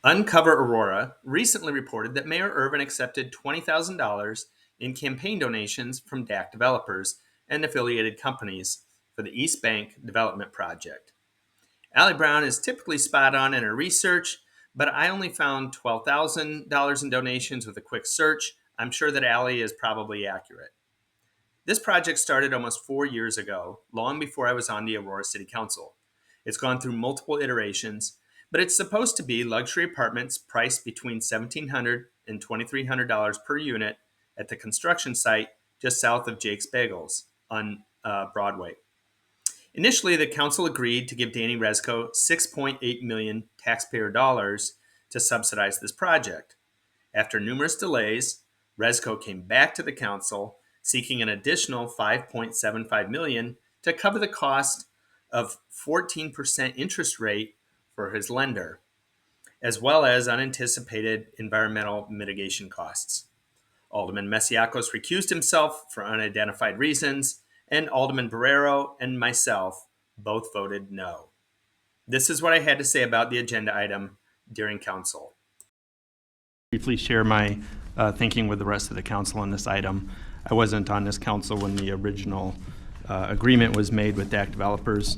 Uncover Aurora recently reported that Mayor Irvin accepted $20,000 in campaign donations from DAC developers and affiliated companies for the East Bank Development Project. Allie Brown is typically spot on in her research, but I only found $12,000 in donations with a quick search. I'm sure that Allie is probably accurate. This project started almost 4 years ago, long before I was on the Aurora City Council. It's gone through multiple iterations, but it's supposed to be luxury apartments priced between $1,700 and $2,300 per unit at the construction site just south of Jake's Bagels on Broadway. Initially, the council agreed to give Danny Rezco $6.8 million taxpayer dollars to subsidize this project. After numerous delays, Rezco came back to the council seeking an additional $5.75 million to cover the cost of 14% interest rate for his lender, as well as unanticipated environmental mitigation costs. Alderman Mesiacos recused himself for unidentified reasons, and Alderman Barreiro and myself both voted no. This is what I had to say about the agenda item during council. Briefly share my thinking with the rest of the council on this item. I wasn't on this council when the original agreement was made with DAC developers,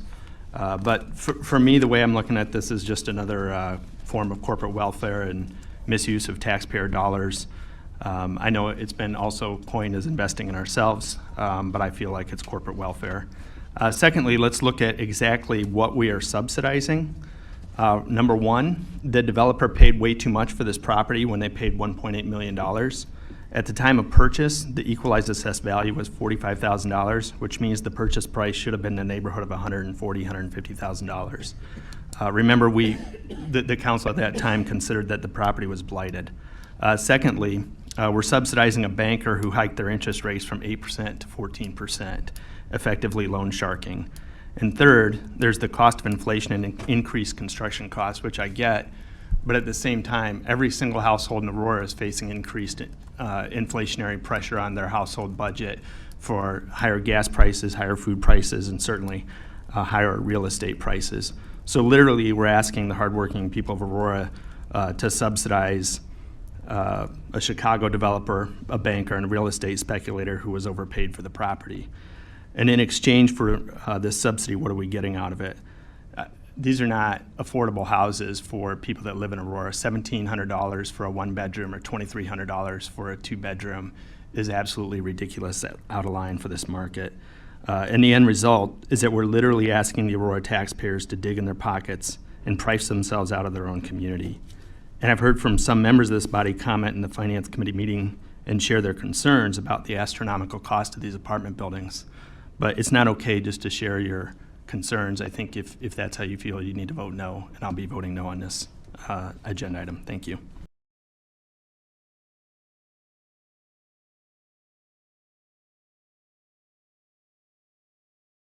but for me, the way I'm looking at this is just another form of corporate welfare and misuse of taxpayer dollars. I know it's been also coined as investing in ourselves, but I feel like it's corporate welfare. Secondly, let's look at exactly what we are subsidizing. Number one, the developer paid way too much for this property when they paid $1.8 million. At the time of purchase, the equalized assessed value was $45,000, which means the purchase price should have been in the neighborhood of $140,000, $150,000. Remember, the council at that time considered that the property was blighted. Secondly, we're subsidizing a banker who hiked their interest rates from 8% to 14%, effectively loan sharking. And third, there's the cost of inflation and increased construction costs, which I get, but at the same time, every single household in Aurora is facing increased inflationary pressure on their household budget for higher gas prices, higher food prices, and certainly higher real estate prices. So literally, we're asking the hardworking people of Aurora to subsidize a Chicago developer, a banker, and a real estate speculator who was overpaid for the property. And in exchange for this subsidy, what are we getting out of it? These are not affordable houses for people that live in Aurora. $1,700 for a one-bedroom or $2,300 for a two-bedroom is absolutely ridiculous, out of line for this market. And the end result is that we're literally asking the Aurora taxpayers to dig in their pockets and price themselves out of their own community. And I've heard from some members of this body comment in the Finance Committee meeting and share their concerns about the astronomical cost of these apartment buildings. But it's not okay just to share your concerns. I think if that's how you feel, you need to vote no, and I'll be voting no on this agenda item. Thank you.